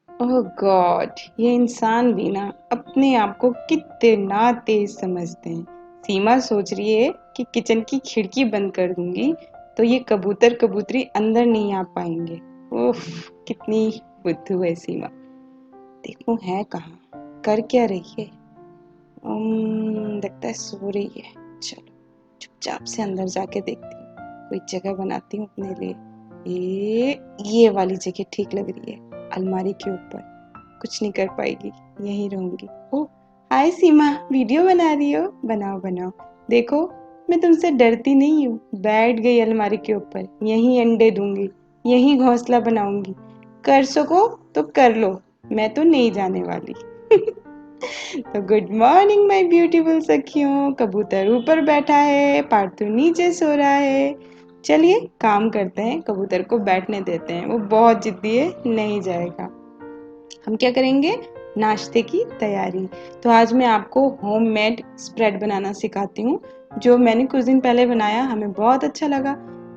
ओह God, ये इंसान भी ना अपने आप को कितना तेज समझते हैं। सीमा सोच रही है कि किचन की खिड़की बंद कर दूंगी तो ये कबूतर कबूतरी अंदर नहीं आ पाएंगे। उफ, कितनी बुद्धू है सीमा। देखो है कहाँ, कर क्या रही है। लगता है सो रही है। चलो चुपचाप से अंदर जाके देखती हूँ, कोई जगह बनाती हूँ अपने लिए। ये वाली जगह ठीक लग रही है, अलमारी के ऊपर। कुछ नहीं कर पाएगी, यहीं रहूंगी। ओह हाय सीमा, वीडियो बना रही हो? बनाओ बनाओ। देखो मैं तुमसे डरती नहीं हूँ। बैठ गई अलमारी के ऊपर, यहीं अंडे दूंगी, यहीं घोंसला बनाऊंगी। कर सको तो कर लो, मैं तो नहीं जाने वाली। तो गुड मॉर्निंग माय ब्यूटीफुल सखियों। कबूतर ऊपर बैठा है, पार्थू नीचे सो रहा है। चलिए काम करते हैं, कबूतर को बैठने देते हैं, वो बहुत जिद्दी है, नहीं जाएगा। हम क्या करेंगे, नाश्ते की तैयारी। तो आज मैं आपको होममेड स्प्रेड बनाना सिखाती हूँ, जो मैंने कुछ दिन पहले बनाया, हमें बहुत अच्छा लगा।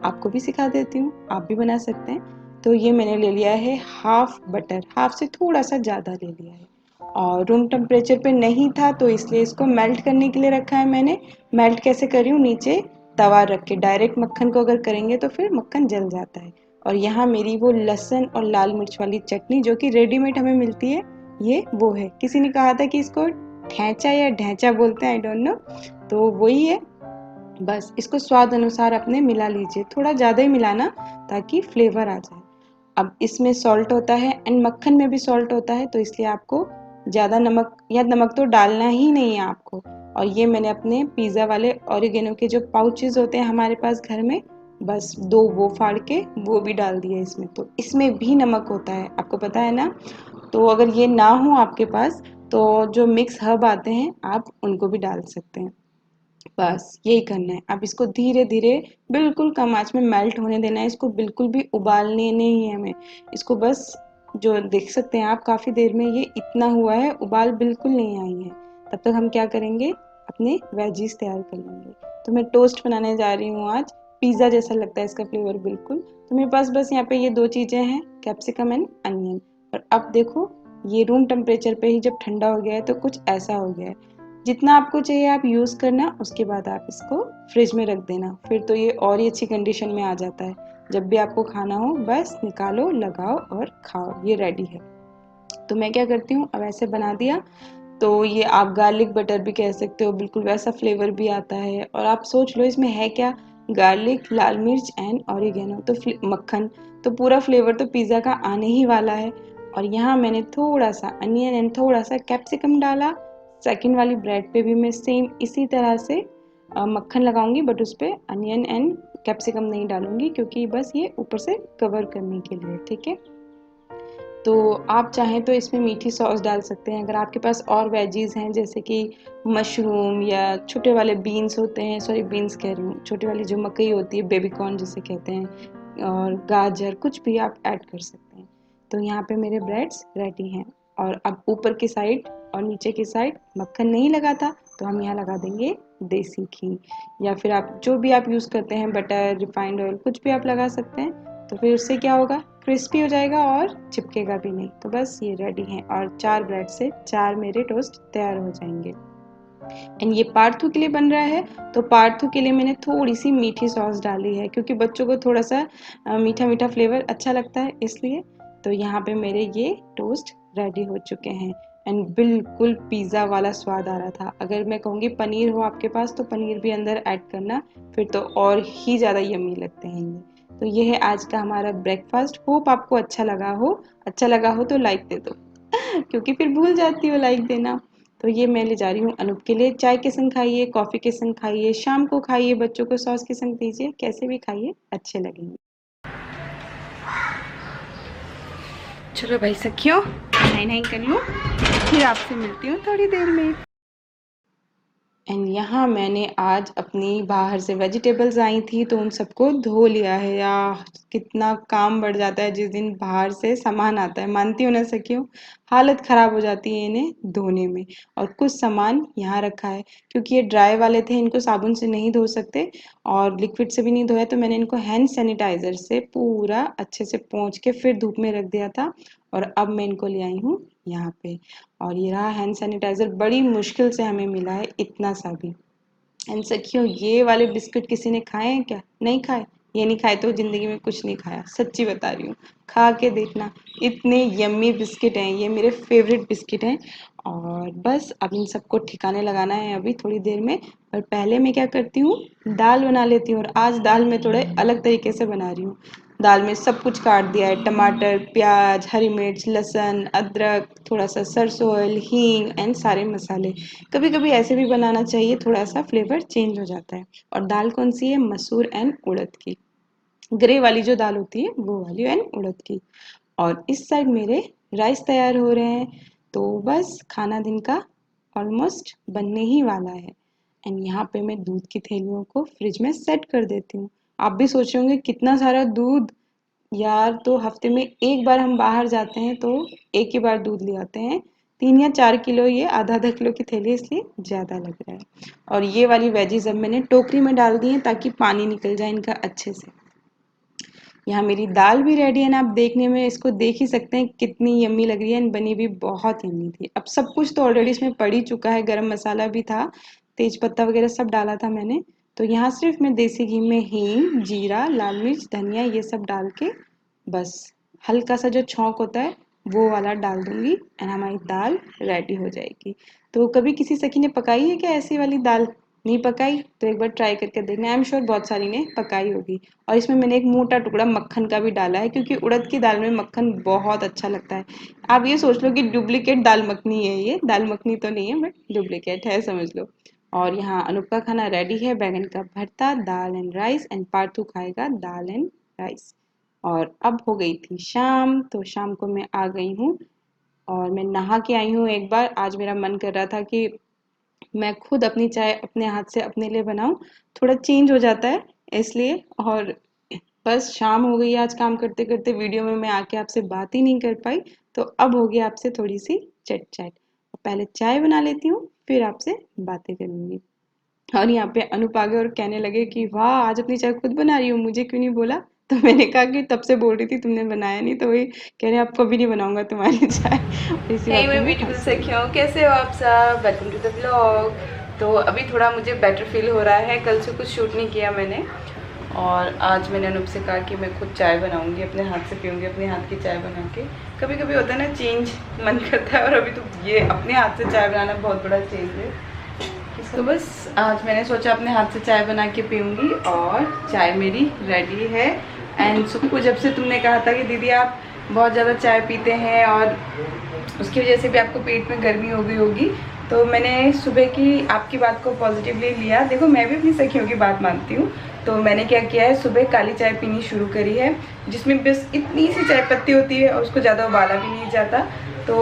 आपको भी सिखा देती हूँ, आप भी बना सकते हैं। तो ये मैंने ले लिया है हाफ बटर, हाफ से थोड़ा सा ज़्यादा ले लिया है, और रूम टेम्परेचर पे नहीं था तो इसलिए इसको मेल्ट करने के लिए रखा है मैंने। मेल्ट कैसे करी हूँ, नीचे तवा रख के। डायरेक्ट मक्खन को अगर करेंगे तो फिर मक्खन जल जाता है। और यहाँ मेरी वो लहसुन और लाल मिर्च वाली चटनी जो कि रेडीमेड हमें मिलती है, ये वो है। किसी ने कहा था कि इसको ठेचा या ढैंचा बोलते हैं, आई डोंट नो, तो वही है। बस इसको स्वाद अनुसार अपने मिला लीजिए, थोड़ा ज़्यादा ही मिलाना ताकि फ्लेवर आ जाए। अब इसमें सॉल्ट होता है एंड मक्खन में भी सॉल्ट होता है, तो इसलिए आपको ज़्यादा नमक या नमक तो डालना ही नहीं है आपको। और ये मैंने अपने पिज़्ज़ा वाले ऑरिगेनो के जो पाउचेस होते हैं हमारे पास घर में, बस दो वो फाड़ के वो भी डाल दिए इसमें। तो इसमें भी नमक होता है, आपको पता है ना। तो अगर ये ना हो आपके पास तो जो मिक्स हर्ब आते हैं आप उनको भी डाल सकते हैं। बस यही करना है। अब इसको धीरे धीरे बिल्कुल कम आंच में मेल्ट होने देना है। इसको बिल्कुल भी उबालने नहीं है हमें। इसको बस, जो देख सकते हैं आप, काफ़ी देर में ये इतना हुआ है, उबाल बिल्कुल नहीं आई है। तब तक हम क्या करेंगे, अपने वेजीज तैयार कर लेंगे। तो मैं टोस्ट बनाने जा रही हूँ आज। पिज़्ज़ा जैसा लगता है इसका फ्लेवर बिल्कुल। तो मेरे पास बस यहाँ पे ये दो चीज़ें हैं, कैप्सिकम एंड अनियन। और अब देखो, ये रूम टेम्परेचर पे ही जब ठंडा हो गया है तो कुछ ऐसा हो गया है। जितना आपको चाहिए आप यूज़ करना, उसके बाद आप इसको फ्रिज में रख देना, फिर तो ये और ही अच्छी कंडीशन में आ जाता है। जब भी आपको खाना हो बस निकालो, लगाओ और खाओ, ये रेडी है। तो मैं क्या करती हूँ, अब ऐसे बना दिया। तो ये आप गार्लिक बटर भी कह सकते हो, बिल्कुल वैसा फ्लेवर भी आता है। और आप सोच लो इसमें है क्या, गार्लिक, लाल मिर्च एंड ऑरिगेनो, तो मक्खन, तो पूरा फ्लेवर तो पिज़्ज़ा का आने ही वाला है। और यहाँ मैंने थोड़ा सा अनियन एंड थोड़ा सा कैप्सिकम डाला। सेकंड वाली ब्रेड पे भी मैं सेम इसी तरह से मक्खन लगाऊंगी, बट उस पर अनियन एंड कैप्सिकम नहीं डालूंगी, क्योंकि बस ये ऊपर से कवर करने के लिए, ठीक है। तो आप चाहें तो इसमें मीठी सॉस डाल सकते हैं, अगर आपके पास और वेजीज हैं जैसे कि मशरूम या छोटे वाले बीन्स होते हैं, सॉरी बीन्स कह रही हूँ, छोटी वाली जो मकई होती है, बेबी कॉर्न जिसे कहते हैं, और गाजर, कुछ भी आप ऐड कर सकते हैं। तो यहाँ पे मेरे ब्रेड्स रेडी हैं। और अब ऊपर की साइड और नीचे की साइड मक्खन नहीं लगा था, तो हम यहाँ लगा देंगे देसी घी, या फिर आप जो भी आप यूज़ करते हैं, बटर, रिफाइंड ऑयल, कुछ भी आप लगा सकते हैं। तो फिर उससे क्या होगा, क्रिस्पी हो जाएगा और चिपकेगा भी नहीं। तो बस ये रेडी हैं, और 4 ब्रेड से 4 मेरे टोस्ट तैयार हो जाएंगे। एंड ये पार्थू के लिए बन रहा है, तो पार्थू के लिए मैंने थोड़ी सी मीठी सॉस डाली है, क्योंकि बच्चों को थोड़ा सा मीठा मीठा फ्लेवर अच्छा लगता है, इसलिए। तो यहाँ पे मेरे ये टोस्ट रेडी हो चुके हैं एंड बिल्कुल पिज़्ज़ा वाला स्वाद आ रहा था। अगर मैं कहूँगी पनीर हो आपके पास तो पनीर भी अंदर ऐड करना, फिर तो और ही ज़्यादा यम्मी लगते हैं ये। तो ये है आज का हमारा ब्रेकफास्ट। होप आपको अच्छा लगा हो। अच्छा लगा हो तो लाइक दे दो क्योंकि फिर भूल जाती हो लाइक देना। तो ये मैं ले जा रही हूँ अनूप के लिए। चाय के संग खाइए, कॉफ़ी के संग खाइए, शाम को खाइए, बच्चों को सॉस के संग दीजिए, कैसे भी खाइए, अच्छे लगेंगे। चलो भाई सखियों, नहाई नहाई कर लूँ, फिर आपसे मिलती हूँ थोड़ी देर में। एंड यहाँ मैंने आज अपनी बाहर से वेजिटेबल्स आई थी तो उन सबको धो लिया है। यार कितना काम बढ़ जाता है जिस दिन बाहर से सामान आता है, मानती हो ना सखियों। हालत ख़राब हो जाती है इन्हें धोने में। और कुछ सामान यहाँ रखा है, क्योंकि ये ड्राई वाले थे, इनको साबुन से नहीं धो सकते और लिक्विड से भी नहीं धोया, तो मैंने इनको हैंड सैनिटाइज़र से पूरा अच्छे से पोंछ के फिर धूप में रख दिया था। और अब मैं इनको ले आई हूँ यहाँ पे। और ये रहा हैंड सैनिटाइज़र, बड़ी मुश्किल से हमें मिला है इतना सा भी। एंड सखियों, ये वाले बिस्किट किसी ने खाए हैं क्या? नहीं खाए? ये नहीं खाए तो ज़िंदगी में कुछ नहीं खाया, सच्ची बता रही हूँ। खा के देखना, इतने यम्मी बिस्किट हैं, ये मेरे फेवरेट बिस्किट हैं। और बस अब इन सबको ठिकाने लगाना है अभी थोड़ी देर में। और पहले मैं क्या करती हूँ, दाल बना लेती हूँ। और आज दाल मैं थोड़े अलग तरीके से बना रही हूँ। दाल में सब कुछ काट दिया है, टमाटर, प्याज, हरी मिर्च, लहसुन, अदरक, थोड़ा सा सरसों ऑयल, हींग एंड सारे मसाले। कभी कभी ऐसे भी बनाना चाहिए, थोड़ा सा फ्लेवर चेंज हो जाता है। और दाल कौन सी है? मसूर एंड उड़द की, ग्रे वाली जो दाल होती है वो वाली एंड उड़द की। और इस साइड मेरे राइस तैयार हो रहे हैं। तो बस खाना दिन का ऑलमोस्ट बनने ही वाला है। एंड यहाँ पे मैं दूध की थैलियों को फ्रिज में सेट कर देती हूँ। आप भी सोच रहे होंगे कितना सारा दूध यार, तो हफ्ते में एक बार हम बाहर जाते हैं तो एक ही बार दूध ले आते हैं। 3 या 4 किलो, ये आधा आधा किलो की थैली, इसलिए ज़्यादा लग रहा है। और ये वाली वेजीज अब मैंने टोकरी में डाल दी है ताकि पानी निकल जाए इनका अच्छे से। यहाँ मेरी दाल भी रेडी है ना, आप देखने में इसको देख ही सकते हैं कितनी यम्मी लग रही है। बनी भी बहुत यम्मी थी। अब सब कुछ तो ऑलरेडी इसमें पड़ ही चुका है, गरम मसाला भी था, तेज पत्ता वगैरह सब डाला था मैंने। तो यहाँ सिर्फ मैं देसी घी में हींग, जीरा, लाल मिर्च, धनिया ये सब डाल के बस हल्का सा जो छौंक होता है वो वाला डाल दूंगी एंड हमारी दाल रेडी हो जाएगी। तो कभी किसी सखी ने पकाई है क्या ऐसी वाली दाल? नहीं पकाई तो एक बार ट्राई करके देखना, आई एम श्योर बहुत सारी ने पकाई होगी। और इसमें मैंने एक मोटा टुकड़ा मक्खन का भी डाला है, क्योंकि उड़द की दाल में मक्खन बहुत अच्छा लगता है। आप ये सोच लो कि डुप्लीकेट दाल मखनी है, ये दाल मखनी तो नहीं है बट डुप्लीकेट है, समझ लो। और यहाँ अनूप का खाना रेडी है, बैगन का भरता, दाल एंड राइस। एंड पार्थू खाएगा दाल एंड राइस। और अब हो गई थी शाम, तो शाम को मैं आ गई हूँ और मैं नहा के आई हूँ एक बार। आज मेरा मन कर रहा था कि मैं खुद अपनी चाय अपने हाथ से अपने लिए बनाऊं, थोड़ा चेंज हो जाता है इसलिए। और बस शाम हो गई आज काम करते करते, वीडियो में मैं आके आपसे बात ही नहीं कर पाई। तो अब होगी आपसे थोड़ी सी चट चैट। पहले चाय बना लेती हूँ, फिर आपसे बातें करूंगी। और यहाँ पे अनूप आ गए और कहने लगे कि वाह, आज अपनी चाय खुद बना रही हो, मुझे क्यों नहीं बोला? तो मैंने कहा कि तब से बोल रही थी, तुमने बनाया नहीं। तो वही कह रहे अब कभी नहीं बनाऊंगा तुम्हारी चाय। और इसी हे बात पे माय मैं ब्यूटीफुल हंस रही थी। सखियों, कैसे हो आप सब? Welcome to the vlog. तो अभी थोड़ा मुझे बेटर फील हो रहा है, कल से कुछ शूट नहीं किया मैंने। और आज मैंने अनूप से कहा कि मैं खुद चाय बनाऊंगी, अपने हाथ से पीऊँगी, अपने हाथ की चाय बना के। कभी कभी होता है ना, चेंज मन करता है, और अभी तो ये अपने हाथ से चाय बनाना बहुत बड़ा चेंज है। तो बस आज मैंने सोचा अपने हाथ से चाय बना के पीऊँगी, और चाय मेरी रेडी है। एंड सुबह को जब से तुमने कहा था कि दीदी आप बहुत ज़्यादा चाय पीते हैं और उसकी वजह से भी आपको पेट में गर्मी हो गई होगी, तो मैंने सुबह की आपकी बात को पॉजिटिवली लिया। देखो, मैं भी अपनी सखियों की बात मानती हूँ। तो मैंने क्या किया है, सुबह काली चाय पीनी शुरू करी है, जिसमें बस इतनी सी चाय पत्ती होती है और उसको ज़्यादा उबाला भी नहीं जाता। तो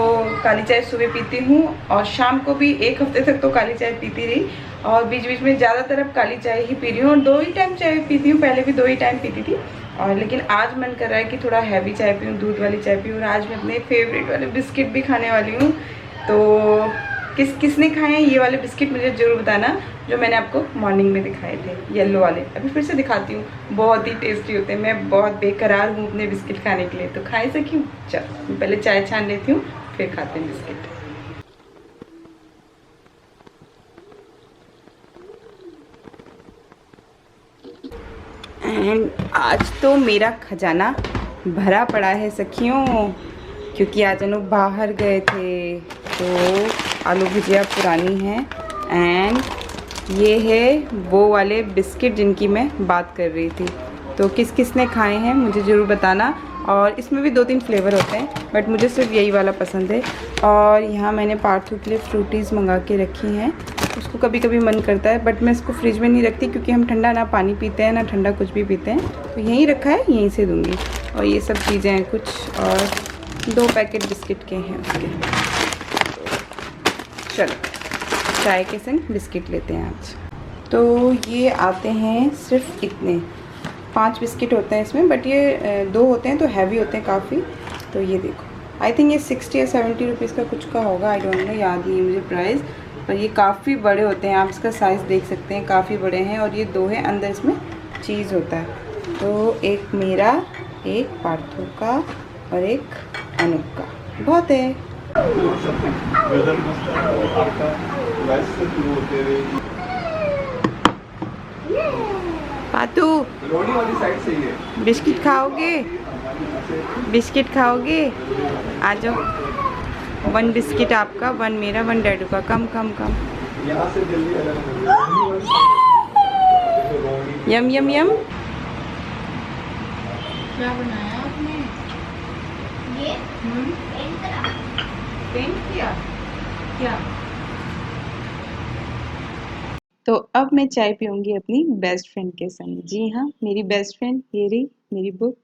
काली चाय सुबह पीती हूँ, और शाम को भी 1 हफ्ते तक तो काली चाय पीती रही। और बीच बीच में ज़्यादातर अब काली चाय ही पी रही हूँ, और 2 ही टाइम चाय पीती हूँ। पहले भी 2 ही टाइम पीती थी, और लेकिन आज मन कर रहा है कि थोड़ा हैवी चाय पीऊँ, दूध वाली चाय पीऊँ। और आज मैं अपने फेवरेट वाले बिस्किट भी खाने वाली हूँ। तो किसने खाए हैं ये वाले बिस्किट, मुझे ज़रूर बताना, जो मैंने आपको मॉर्निंग में दिखाए थे, येलो वाले। अभी फिर से दिखाती हूँ, बहुत ही टेस्टी होते हैं। मैं बहुत बेकरार हूँ अपने बिस्किट खाने के लिए, तो खाए सकी हूँ। चलो पहले चाय छान लेती हूँ, फिर खाते हैं बिस्किट। एंड आज तो मेरा खजाना भरा पड़ा है सखियों, क्योंकि आज अनु बाहर गए थे। तो आलू भुजिया पुरानी है, एंड ये है वो वाले बिस्किट जिनकी मैं बात कर रही थी। तो किस किस ने खाए हैं मुझे ज़रूर बताना। और इसमें भी 2-3 फ्लेवर होते हैं, बट मुझे सिर्फ यही वाला पसंद है। और यहाँ मैंने पार्थू के लिए फ्रूटीज़ मंगा के रखी हैं। उसको कभी कभी मन करता है, बट मैं इसको फ्रिज में नहीं रखती, क्योंकि हम ठंडा ना पानी पीते हैं ना ठंडा कुछ भी पीते हैं। तो यहीं रखा है, यहीं से दूँगी। और ये सब चीज़ें हैं कुछ, और 2 पैकेट बिस्किट के हैं उसके। चलो चाय के संग बिस्किट लेते हैं आज। तो ये आते हैं सिर्फ इतने, 5 बिस्किट होते हैं इसमें, बट ये 2 होते हैं तो हैवी होते हैं काफ़ी। तो ये देखो, आई थिंक ये 60 या 70 रुपीज़ का कुछ का होगा, आई डोंट नो, याद नहीं है मुझे प्राइस। पर ये काफ़ी बड़े होते हैं, आप इसका साइज़ देख सकते हैं, काफ़ी बड़े हैं। और ये 2 हैं, अंदर इसमें चीज़ होता है। तो एक मेरा, एक पार्थू का, और एक अनूप का बहुत है। वेदर मस्त है और आपका वैसे से शुरू होते हुए पातू रोडी वाली साइड से ही है। बिस्किट खाओगे? बिस्किट खाओगे? आ जाओ। 1 बिस्किट आपका, 1 मेरा, 1 डैडू का। कम कम कम। यहाँ से जल्दी अलग हो यम यम यम। क्या बनाया आपने? ये पेंट किया क्या? तो अब मैं चाय पीऊंगी अपनी बेस्ट फ्रेंड के संग। जी हाँ, मेरी बेस्ट फ्रेंड ये रही मेरी बुक।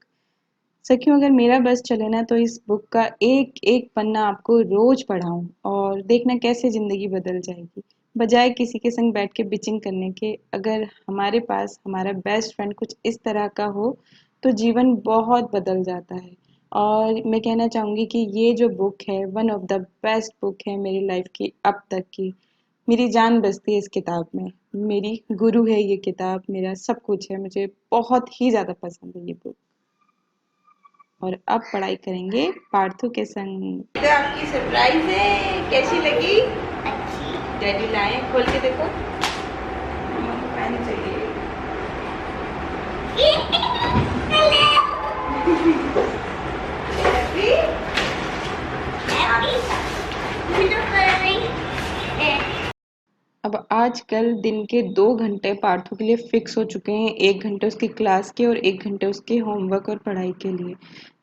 सखियों, अगर मेरा बस चले ना तो इस बुक का एक एक पन्ना आपको रोज पढ़ाऊं और देखना कैसे जिंदगी बदल जाएगी। बजाय किसी के संग बैठ के बिचिंग करने के, अगर हमारे पास हमारा बेस्ट फ्रेंड कुछ इस तरह का हो तो जीवन बहुत बदल जाता है। और मैं कहना चाहूँगी कि ये जो बुक है one of the best book है मेरी लाइफ की अब तक की। मेरी जान बसती है इस किताब में। मेरी गुरु है ये किताब, मेरा सब कुछ है। मुझे बहुत ही ज़्यादा पसंद है ये बुक। और अब पढ़ाई करेंगे पार्थू के संग। तो आपकी सरप्राइज है, कैसी लगी? अच्छी। डैडी लाए, खोल के देखो। मम्मा को पेन चाहिए। अब आजकल दिन के 2 घंटे पार्थू के लिए फिक्स हो चुके हैं। 1 घंटे उसकी क्लास के और 1 घंटे उसके होमवर्क और पढ़ाई के लिए।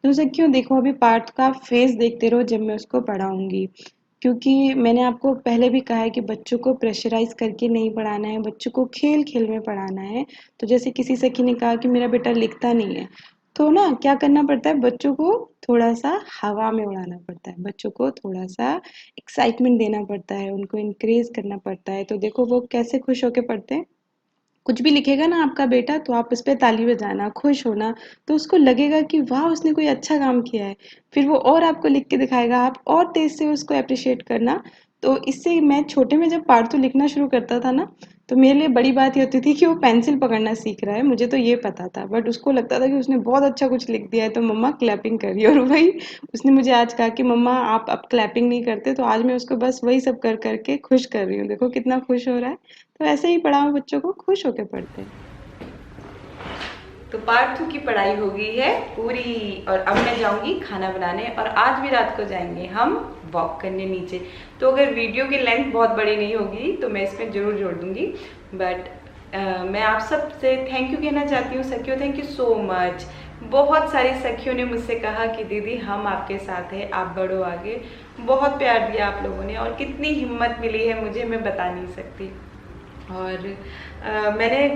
तो उसे क्यों, देखो अभी पार्थ का फेस देखते रहो जब मैं उसको पढ़ाऊंगी। क्योंकि मैंने आपको पहले भी कहा है कि बच्चों को प्रेशराइज करके नहीं पढ़ाना है, बच्चों को खेल खेल में पढ़ाना है। तो जैसे किसी सखी ने कहा कि मेरा बेटा लिखता नहीं है, तो ना क्या करना पड़ता है, बच्चों को थोड़ा सा हवा में उड़ाना पड़ता है, बच्चों को थोड़ा सा एक्साइटमेंट देना पड़ता है, उनको इनक्रेज करना पड़ता है। तो देखो वो कैसे खुश होके पढ़ते हैं। कुछ भी लिखेगा ना आपका बेटा तो आप उस पे ताली बजाना, खुश होना, तो उसको लगेगा कि वाह उसने कोई अच्छा काम किया है। फिर वो और आपको लिख के दिखाएगा, आप और तेज से उसको अप्रिशिएट करना। तो इससे मैं छोटे में जब पार्थू लिखना शुरू करता था ना, तो मेरे लिए बड़ी बात ये होती थी कि वो पेंसिल पकड़ना सीख रहा है। मुझे तो ये पता था, बट उसको लगता था कि उसने बहुत अच्छा कुछ लिख दिया है तो मम्मा क्लैपिंग करिए। और वही उसने मुझे आज कहा कि मम्मा आप अब क्लैपिंग नहीं करते, तो आज मैं उसको बस वही सब कर करके खुश कर रही हूँ। देखो कितना खुश हो रहा है। तो ऐसे ही पढ़ाओ बच्चों को, खुश होकर पढ़ते हैं। तो पार्ट 2 की पढ़ाई हो गई है पूरी और अब मैं जाऊंगी खाना बनाने। और आज भी रात को जाएंगे हम वॉक करने नीचे। तो अगर वीडियो की लेंथ बहुत बड़ी नहीं होगी तो मैं इसमें ज़रूर जोड़ दूंगी। बट मैं आप सब से थैंक यू कहना चाहती हूँ सखियों, थैंक यू सो मच। बहुत सारी सखियों ने मुझसे कहा कि दीदी हम आपके साथ हैं, आप बढ़ो आगे। बहुत प्यार दिया आप लोगों ने और कितनी हिम्मत मिली है मुझे, मैं बता नहीं सकती। और मैंने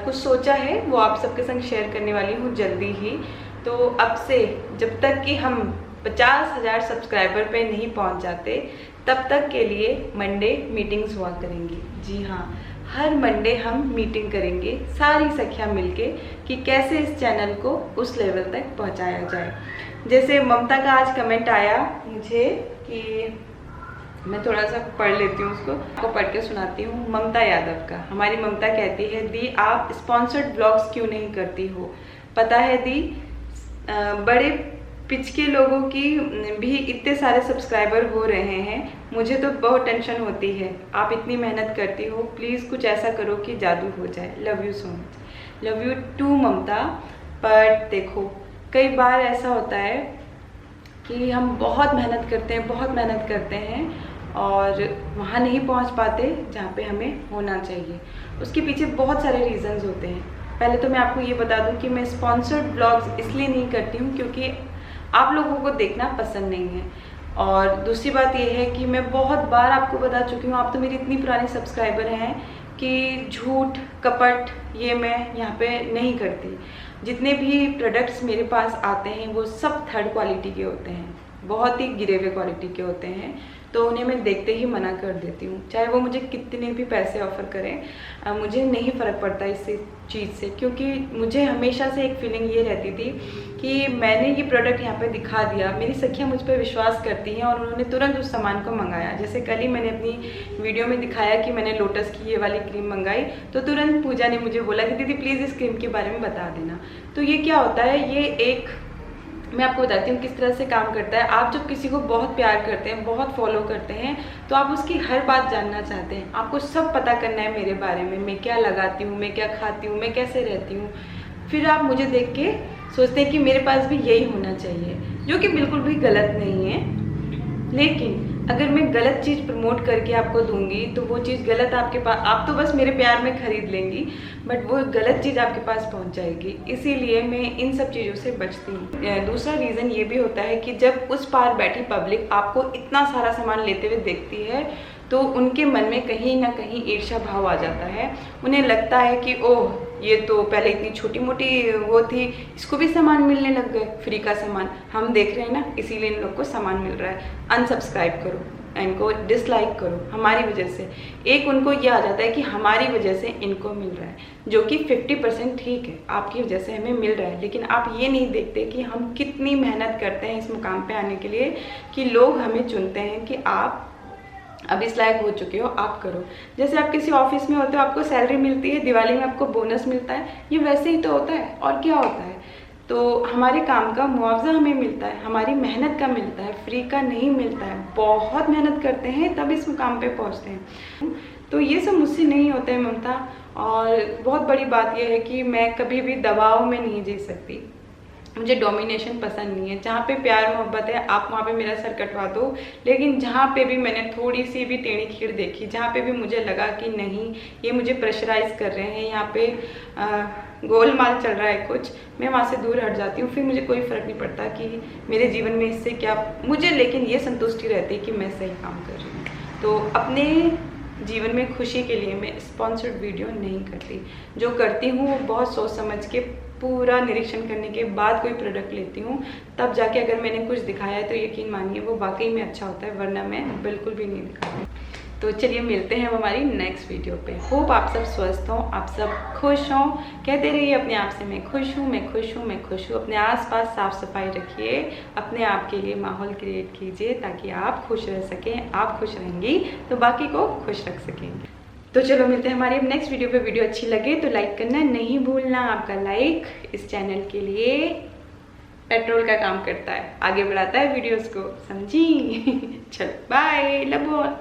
कुछ सोचा है वो आप सबके संग शेयर करने वाली हूँ जल्दी ही। तो अब से जब तक कि हम 50,000 सब्सक्राइबर पे नहीं पहुँच जाते तब तक के लिए मंडे मीटिंग्स हुआ करेंगी। जी हाँ, हर मंडे हम मीटिंग करेंगे सारी सखियाँ मिलके कि कैसे इस चैनल को उस लेवल तक पहुँचाया जाए। जैसे ममता का आज कमेंट आया मुझे कि मैं थोड़ा सा पढ़ लेती हूँ उसको, आपको पढ़ के सुनाती हूँ। ममता यादव का, हमारी ममता कहती है दी आप स्पॉन्सर्ड ब्लॉग्स क्यों नहीं करती हो? पता है दी, बड़े पिच के लोगों की भी इतने सारे सब्सक्राइबर हो रहे हैं, मुझे तो बहुत टेंशन होती है। आप इतनी मेहनत करती हो, प्लीज़ कुछ ऐसा करो कि जादू हो जाए। Love you so much. Love you too Mamta. पर देखो कई बार ऐसा होता है कि हम बहुत मेहनत करते हैं और वहाँ नहीं पहुँच पाते जहाँ पे हमें होना चाहिए। उसके पीछे बहुत सारे रीज़न्स होते हैं। पहले तो मैं आपको ये बता दूँ कि मैं स्पॉन्सर्ड ब्लॉग्स इसलिए नहीं करती हूँ क्योंकि आप लोगों को देखना पसंद नहीं है। और दूसरी बात ये है कि मैं बहुत बार आपको बता चुकी हूँ, आप तो मेरी इतनी पुरानी सब्सक्राइबर हैं कि झूठ कपट ये मैं यहाँ पे नहीं करती। जितने भी प्रोडक्ट्स मेरे पास आते हैं वो सब थर्ड क्वालिटी के होते हैं, बहुत ही गिरे हुए क्वालिटी के होते हैं। तो उन्हें मैं देखते ही मना कर देती हूँ, चाहे वो मुझे कितने भी पैसे ऑफ़र करें। मुझे नहीं फ़र्क पड़ता इस चीज़ से, क्योंकि मुझे हमेशा से एक फीलिंग ये रहती थी कि मैंने ये प्रोडक्ट यहाँ पे दिखा दिया, मेरी सखियाँ मुझ पर विश्वास करती हैं और उन्होंने तुरंत उस सामान को मंगाया। जैसे कल ही मैंने अपनी वीडियो में दिखाया कि मैंने लोटस की ये वाली क्रीम मंगाई, तो तुरंत पूजा ने मुझे बोला कि दीदी प्लीज़ इस क्रीम के बारे में बता देना। तो ये क्या होता है, ये एक मैं आपको बताती हूँ किस तरह से काम करता है। आप जब किसी को बहुत प्यार करते हैं, बहुत फॉलो करते हैं, तो आप उसकी हर बात जानना चाहते हैं। आपको सब पता करना है मेरे बारे में, मैं क्या लगाती हूँ, मैं क्या खाती हूँ, मैं कैसे रहती हूँ। फिर आप मुझे देख के सोचते हैं कि मेरे पास भी यही होना चाहिए, जो कि बिल्कुल भी गलत नहीं है। लेकिन अगर मैं गलत चीज़ प्रमोट करके आपको दूंगी तो वो चीज़ गलत आपके पास, आप तो बस मेरे प्यार में खरीद लेंगी, बट वो गलत चीज़ आपके पास पहुंच जाएगी। इसीलिए मैं इन सब चीज़ों से बचती हूँ। दूसरा रीज़न ये भी होता है कि जब उस पार बैठी पब्लिक आपको इतना सारा सामान लेते हुए देखती है तो उनके मन में कहीं ना कहीं ईर्ष्या भाव आ जाता है। उन्हें लगता है कि ओह, ये तो पहले इतनी छोटी मोटी वो थी, इसको भी सामान मिलने लग गए, फ्री का सामान हम देख रहे हैं ना, इसीलिए इन लोग को सामान मिल रहा है। अनसब्सक्राइब करो, इनको डिसलाइक करो हमारी वजह से। एक उनको ये आ जाता है कि हमारी वजह से इनको मिल रहा है, जो कि 50% ठीक है, आपकी वजह से हमें मिल रहा है। लेकिन आप ये नहीं देखते कि हम कितनी मेहनत करते हैं इस मुकाम पे आने के लिए, कि लोग हमें चुनते हैं कि आप अब इस लायक हो चुके हो, आप करो। जैसे आप किसी ऑफिस में होते हो, आपको सैलरी मिलती है, दिवाली में आपको बोनस मिलता है, ये वैसे ही तो होता है। और क्या होता है, तो हमारे काम का मुआवजा हमें मिलता है, हमारी मेहनत का मिलता है, फ्री का नहीं मिलता है। बहुत मेहनत करते हैं तब इस मुकाम पे पहुंचते हैं। तो ये सब मुझसे नहीं होता है ममता। और बहुत बड़ी बात यह है कि मैं कभी भी दबाव में नहीं जी सकती, मुझे डोमिनेशन पसंद नहीं है। जहाँ पे प्यार मोहब्बत है आप वहाँ पे मेरा सर कटवा दो, लेकिन जहाँ पे भी मैंने थोड़ी सी भी टेढ़ी खीर देखी, जहाँ पे भी मुझे लगा कि नहीं ये मुझे प्रेशराइज कर रहे हैं, यहाँ पे गोलमाल चल रहा है कुछ, मैं वहाँ से दूर हट जाती हूँ। फिर मुझे कोई फ़र्क नहीं पड़ता कि मेरे जीवन में इससे क्या, मुझे लेकिन ये संतुष्टि रहती है कि मैं सही काम कर रही हूँ। तो अपने जीवन में खुशी के लिए मैं स्पॉन्सर्ड वीडियो नहीं करती। जो करती हूँ वो बहुत सोच समझ के, पूरा निरीक्षण करने के बाद कोई प्रोडक्ट लेती हूँ, तब जाके अगर मैंने कुछ दिखाया है तो यकीन मानिए वो वाकई में अच्छा होता है, वरना मैं बिल्कुल भी नहीं दिखाती। तो चलिए मिलते हैं हमारी नेक्स्ट वीडियो पे। होप आप सब स्वस्थ हों, आप सब खुश हों। कहते रहिए अपने आप से मैं खुश हूँ, मैं खुश हूँ, मैं खुश हूँ। अपने आसपास साफ सफाई रखिए, अपने आप के लिए माहौल क्रिएट कीजिए ताकि आप खुश रह सकें। आप खुश रहेंगी तो बाकी को खुश रख सकेंगे। तो चलो मिलते हैं हमारे नेक्स्ट वीडियो पे। वीडियो अच्छी लगे तो लाइक करना नहीं भूलना। आपका लाइक इस चैनल के लिए पेट्रोल का काम करता है, आगे बढ़ाता है वीडियोस को, समझी। चलो बाय, लव यू ऑल।